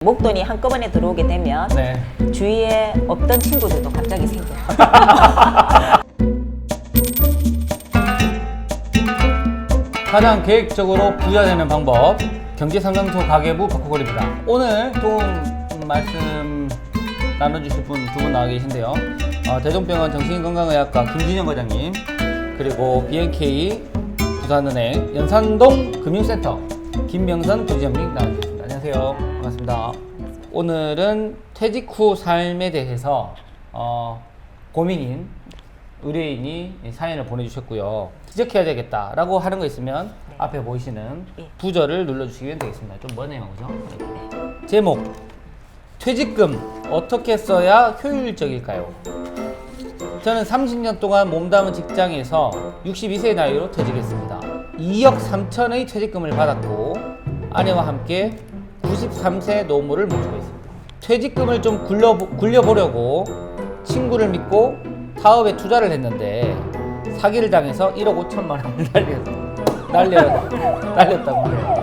목돈이 한꺼번에 들어오게 되면 네. 주위에 없던 친구들도 갑자기 생겨요. 가장 계획적으로 부자 되는 방법, 경제상담소 가계부 바꾸거리입니다. 오늘 도움 말씀 나눠주실 분 두 분 나와 계신데요. 대종병원 정신건강의학과 김진영 과장님, 그리고 BNK 부산은행 연산동 금융센터 김명선 부지점님 나와주셨습니다. 안녕하세요. 반갑습니다. 오늘은 퇴직 후 삶에 대해서 고민인 의뢰인이 사연을 보내주셨고요. 지적해야 되겠다라고 하는 거 있으면 앞에 보이시는 부저를 눌러주시면 되겠습니다. 좀 머네요, 그죠? 제목, 퇴직금 어떻게 써야 효율적일까요? 저는 30년 동안 몸담은 직장에서 62세 나이로 퇴직했습니다. 2억 3천의 퇴직금을 받았고 아내와 함께 93세 노모를 모시고 있습니다. 퇴직금을 좀 굴려보려고 친구를 믿고 사업에 투자를 했는데 사기를 당해서 1억 5천만 원을 날렸다고 합니다.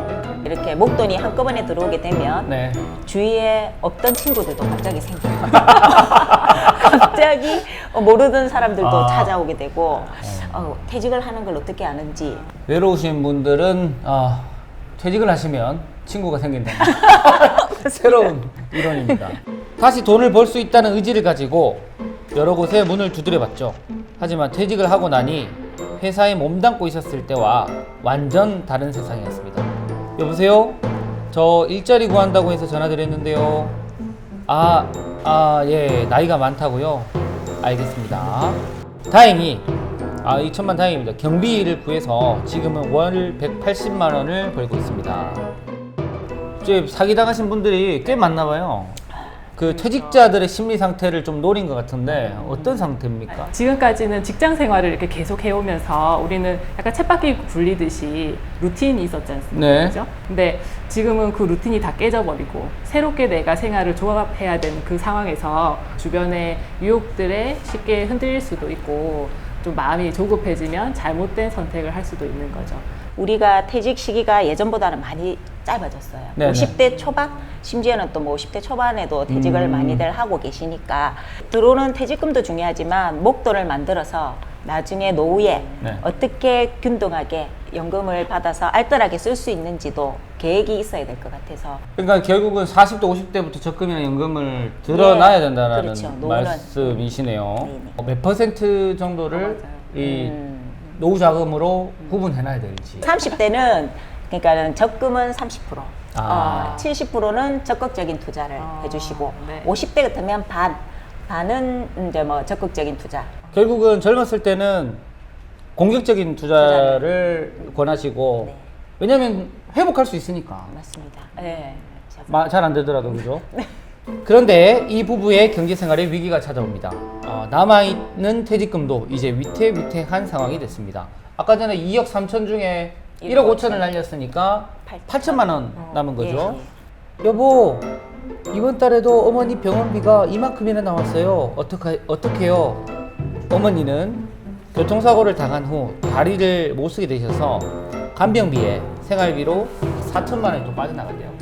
이렇게 목돈이 한꺼번에 들어오게 되면 네. 주위에 없던 친구들도 갑자기 생겨요. 갑자기 모르던 사람들도 찾아오게 되고 퇴직을 하는 걸 어떻게 아는지. 외로우신 분들은 퇴직을 하시면 친구가 생긴다. 새로운 이론입니다. 다시 돈을 벌 수 있다는 의지를 가지고 여러 곳에 문을 두드려봤죠. 하지만 퇴직을 하고 나니 회사에 몸담고 있었을 때와 완전 다른 세상이었습니다. 여보세요? 저 일자리 구한다고 해서 전화드렸는데요. 예, 나이가 많다고요? 알겠습니다. 다행히 이 천만 다행입니다. 경비를 구해서 지금은 월 180만 원을 벌고 있습니다. 이제 사기당하신 분들이 꽤 많나 봐요. 그 퇴직자들의 심리 상태를 좀 노린 것 같은데 어떤 상태입니까? 지금까지는 직장 생활을 이렇게 계속 해오면서 우리는 약간 쳇바퀴 굴리듯이 루틴이 있었지 않습니까? 네. 그죠? 근데 지금은 그 루틴이 다 깨져버리고 새롭게 내가 생활을 조합해야 되는 그 상황에서 주변의 유혹들에 쉽게 흔들릴 수도 있고 좀 마음이 조급해지면 잘못된 선택을 할 수도 있는 거죠. 우리가 퇴직 시기가 예전보다는 많이 짧아졌어요. 네네. 50대 초반, 심지어는 또 50대 초반에도 퇴직을 많이들 하고 계시니까 들어오는 퇴직금도 중요하지만 목돈을 만들어서 나중에 노후에 어떻게 균등하게 연금을 받아서 알뜰하게 쓸 수 있는지도 계획이 있어야 될 것 같아서. 그러니까 결국은 40대 50대부터 적금이나 연금을 들어놔야 된다는 그렇죠. 말씀이시네요. 네네. 몇 퍼센트 정도를 이 노후 자금으로 구분해놔야 될지. 30대는 그러니까 적금은 30%, 70%는 적극적인 투자를 해주시고, 네. 50대 같으면 반은 이제 뭐 적극적인 투자. 결국은 젊었을 때는 공격적인 투자를 권하시고, 네. 왜냐면 회복할 수 있으니까. 맞습니다. 네. 잘 안 되더라도, 그죠? 그런데 이 부부의 경제생활에 위기가 찾아옵니다. 남아있는 퇴직금도 이제 위태위태한 상황이 됐습니다. 아까 전에 2억 3천 중에 1억 5천을 날렸으니까 8천만 원 남은 거죠. 여보, 이번 달에도 어머니 병원비가 이만큼이나 나왔어요. 어떡해요? 어머니는 교통사고를 당한 후 다리를 못 쓰게 되셔서 간병비에 생활비로 4천만 원이 또 빠져나간대요.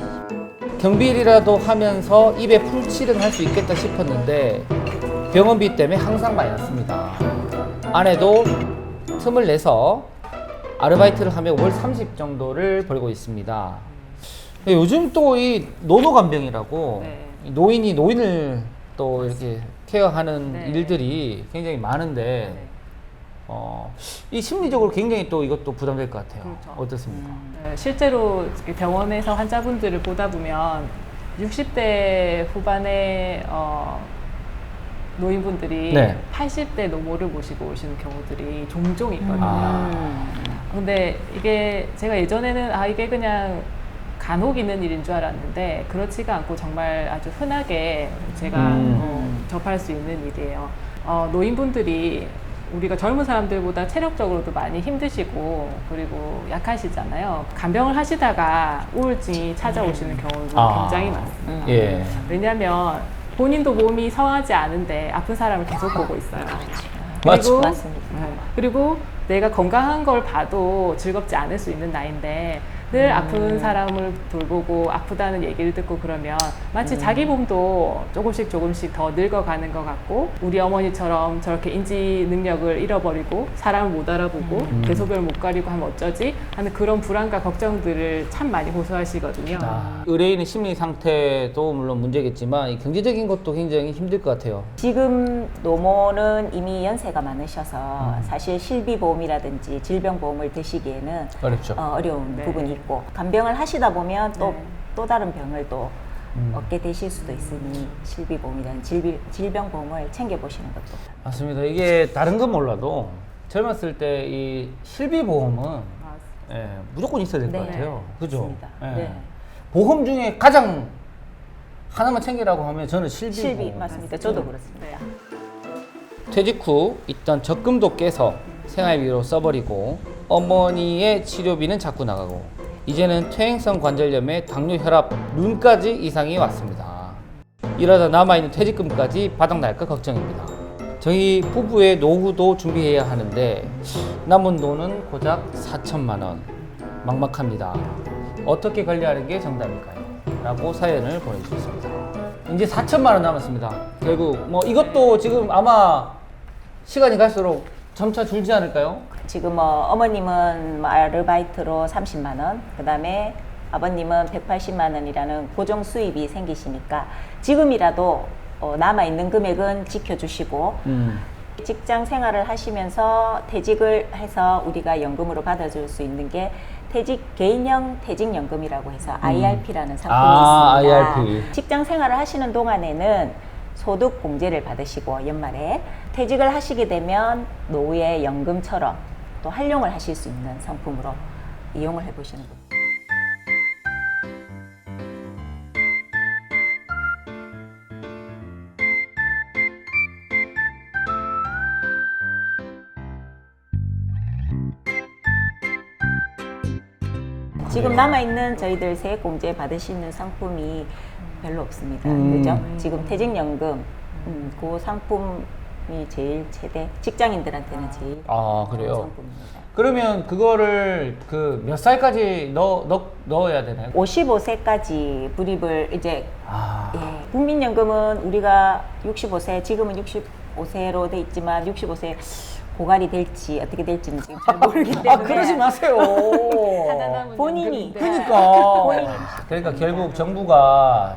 경비일이라도 하면서 입에 풀칠은 할 수 있겠다 싶었는데 병원비 때문에 항상 마이너스입니다. 아내도 틈을 내서 아르바이트를 하며 월 30 정도를 벌고 있습니다. 요즘 또 이 노노간병이라고 노인이 노인을 또 이렇게 케어하는 일들이 굉장히 많은데 이 심리적으로 굉장히 또 이것도 부담될 것 같아요. 그렇죠. 어떻습니까? 실제로 병원에서 환자분들을 보다 보면 60대 후반의 노인분들이 80대 노모를 모시고 오시는 경우들이 종종 있거든요. 근데 이게 제가 예전에는 이게 그냥 간혹 있는 일인 줄 알았는데 그렇지가 않고 정말 아주 흔하게 제가 접할 수 있는 일이에요. 노인분들이 우리가 젊은 사람들보다 체력적으로도 많이 힘드시고 그리고 약하시잖아요. 간병을 하시다가 우울증이 찾아오시는 경우도 굉장히 많습니다. 예. 왜냐하면 본인도 몸이 성하지 않은데 아픈 사람을 계속 보고 있어요. 맞죠. 맞습니다. 그리고 내가 건강한 걸 봐도 즐겁지 않을 수 있는 나이인데 늘 아픈 사람을 돌보고 아프다는 얘기를 듣고 그러면 마치 자기 몸도 조금씩 더 늙어가는 것 같고 우리 어머니처럼 저렇게 인지 능력을 잃어버리고 사람을 못 알아보고 대소변을 못 가리고 하면 어쩌지 하는 그런 불안과 걱정들을 참 많이 호소하시거든요. 의뢰인의 심리 상태도 물론 문제겠지만 이 경제적인 것도 굉장히 힘들 것 같아요. 지금 노모는 이미 연세가 많으셔서 사실 실비보험이라든지 질병보험을 드시기에는 어렵죠. 어려운 네. 부분이 있고 간병을 하시다 보면 또, 네. 또 다른 병을 또 얻게 되실 수도 있으니 실비보험이라는 질병보험을 챙겨보시는 것도. 맞습니다. 이게 다른 건 몰라도 젊었을 때 이 실비보험은 예, 무조건 있어야 될 것 네. 같아요. 그죠? 맞습니다. 예. 네. 보험 중에 가장 하나만 챙기라고 하면 저는 실비보험. 실비 맞습니다. 저도 그렇습니다. 네. 퇴직 후 있던 적금도 깨서 생활비로 써버리고 어머니의 치료비는 자꾸 나가고 이제는 퇴행성 관절염에 당뇨, 혈압, 눈까지 이상이 왔습니다. 이러다 남아있는 퇴직금까지 바닥날까 걱정입니다. 저희 부부의 노후도 준비해야 하는데 남은 돈은 고작 4천만 원. 막막합니다. 어떻게 관리하는 게 정답일까요? 라고 사연을 보내주셨습니다. 이제 4천만 원 남았습니다. 결국 뭐 이것도 지금 아마 시간이 갈수록 점차 줄지 않을까요? 지금 어머님은 아르바이트로 30만 원, 그 다음에 아버님은 180만 원이라는 고정 수입이 생기시니까 지금이라도 남아있는 금액은 지켜주시고 직장 생활을 하시면서 퇴직을 해서 우리가 연금으로 받아줄 수 있는 게 개인형 퇴직연금이라고 해서 IRP라는 상품이 있습니다. IRP. 직장 생활을 하시는 동안에는 소득 공제를 받으시고 연말에 퇴직을 하시게 되면 노후의 연금처럼 또 활용을 하실 수 있는 상품으로 이용을 해보시는 겁니다. 지금 남아있는 저희들 세액공제 받으시는 상품이 별로 없습니다. 그죠? 지금 퇴직연금, 그 상품이 제일 최대, 직장인들한테는 제일 아, 좋은 그래요? 상품입니다. 그러면 그거를 그 몇 살까지 넣어야 되나요? 55세까지 불입을 이제 아, 예, 국민연금은 우리가 65세, 지금은 65세로 돼 있지만 65세 고갈이 될지 어떻게 될지는 지금 잘 모르기 때문에 아 그러지 마세요. 본인이 그러니까 결국 정부가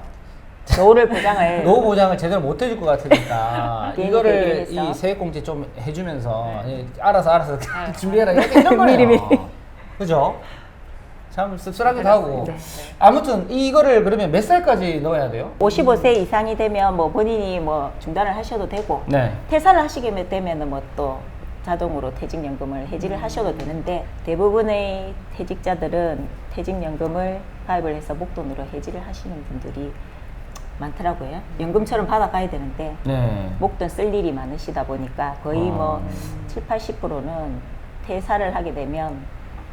노후를 보장을 노후 보장을 제대로 못 해줄 것 같으니까 비행기 이거를 대비해서. 이 세액공제 좀 해주면서 알아서 준비해라 이런 거예요. 미리미리. 그죠? 참 씁쓸하기도 하고. 아무튼 이거를 그러면 몇 살까지 넣어야 돼요? 55세 이상이 되면 뭐 본인이 뭐 중단을 하셔도 되고 네. 퇴사를 하시게 되면은 뭐 또 자동으로 퇴직연금을 해지를 하셔도 되는데 대부분의 퇴직자들은 퇴직연금을 가입을 해서 목돈으로 해지를 하시는 분들이 많더라고요. 연금처럼 받아가야 되는데 네. 목돈 쓸 일이 많으시다 보니까 거의 뭐 7, 80%는 퇴사를 하게 되면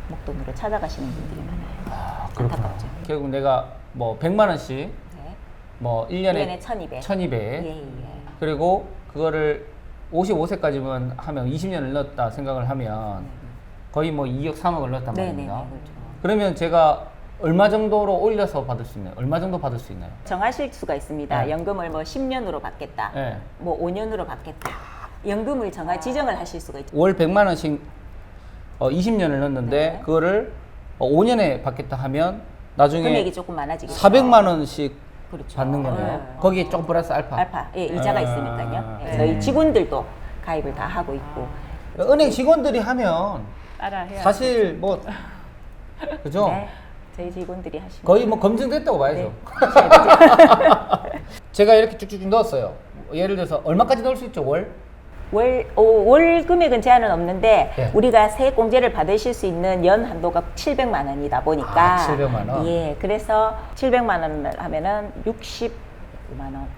목돈으로 찾아가시는 분들이 많아요. 아, 그렇구나. 안타깝죠. 결국 내가 뭐 100만 원씩 네. 뭐 1년에 1200. 1200 예, 예. 그리고 그거를 55세까지만 하면 20년을 넣었다 생각을 하면 거의 뭐 2억 3억을 넣었단 네네, 말입니다. 그렇죠. 그러면 제가 얼마 정도로 올려서 받을 수 있나요? 얼마 정도 받을 수 있나요? 정하실 수가 있습니다. 네. 연금을 뭐 10년으로 받겠다. 네. 뭐 5년으로 받겠다. 연금을 지정을 하실 수가 있죠. 월 100만 원씩 20년을 넣었는데 네. 그거를 5년에 받겠다 하면 나중에 금액이 조금 많아지겠죠. 400만 원씩 그렇죠. 받는 거네요. 네. 거기에 조금 플러스 알파. 알파. 예, 이자가 아. 있으니까요. 예, 네. 저희 직원들도 가입을 다 하고 있고. 은행 직원들이 하면 따라해야 사실 뭐 그죠? 네. 저희 직원들이 하시고. 거의 뭐 검증됐다고 봐야죠. 네. 제가 이렇게 쭉쭉쭉 넣었어요. 예를 들어서 얼마까지 넣을 수 있죠? 월? 월 금액은 제한은 없는데 예. 우리가 세액공제를 받으실 수 있는 연 한도가 700만 원이다 보니까 700만 원? 예, 그래서 700만 원을 하면은 60만 원,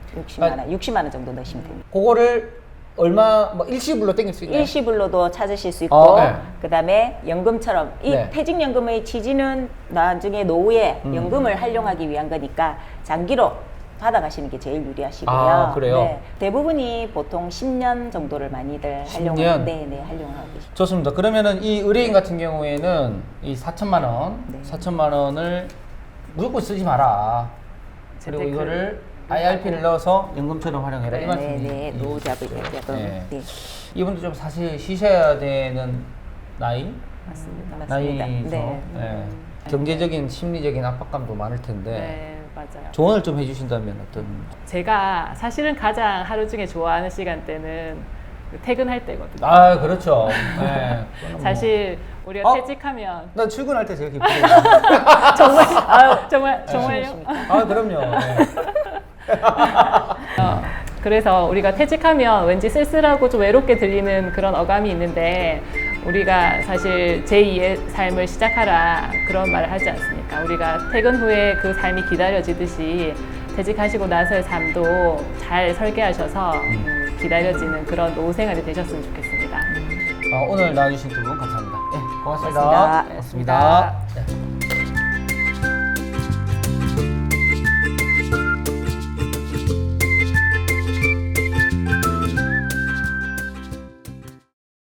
60만 원 정도 넣으시면 됩니다. 그거를 얼마 뭐 일시불로 땡길 수 있나요? 일시불로도 찾으실 수 있고 네. 그다음에 연금처럼 이 네. 퇴직연금의 취지는 나중에 노후에 연금을 활용하기 위한 거니까 장기로 받아가시는 게 제일 유리하시고요. 아, 그래요? 네, 대부분이 보통 10년 정도를 많이들 10년? 네, 활용하고 계십니다. 좋습니다. 그러면은 이 의뢰인 같은 경우에는 이 4천만 원, 네. 4천만 원을 무조건 쓰지 마라. 그리고 재테크를 이거를 IRP를 넣어서 연금처럼 활용해라. 이 네, 말씀이. 네, 노후자금. 네. 네. 이분도 좀 사실 쉬셔야 되는 나이? 맞습니다. 맞습니다. 나이에서 네. 예. 경제적인 심리적인 압박감도 많을 텐데 네, 맞아요. 조언을 좀 해주신다면 어떤? 제가 사실은 가장 하루 중에 좋아하는 시간대는 그 퇴근할 때거든요. 아 그렇죠. 예. 그거는 뭐. 사실 우리가 어? 퇴직하면 난 출근할 때 제일 기쁘거든요. 정말 정말요? 아 그럼요. 예. 그래서 우리가 퇴직하면 왠지 쓸쓸하고 좀 외롭게 들리는 그런 어감이 있는데 우리가 사실 제2의 삶을 시작하라 그런 말을 하지 않습니까? 우리가 퇴근 후에 그 삶이 기다려지듯이 퇴직하시고 나서의 삶도 잘 설계하셔서 기다려지는 그런 노후 생활이 되셨으면 좋겠습니다. 오늘 나와주신 두 분 감사합니다. 예, 고맙습니다. 고맙습니다. 고맙습니다.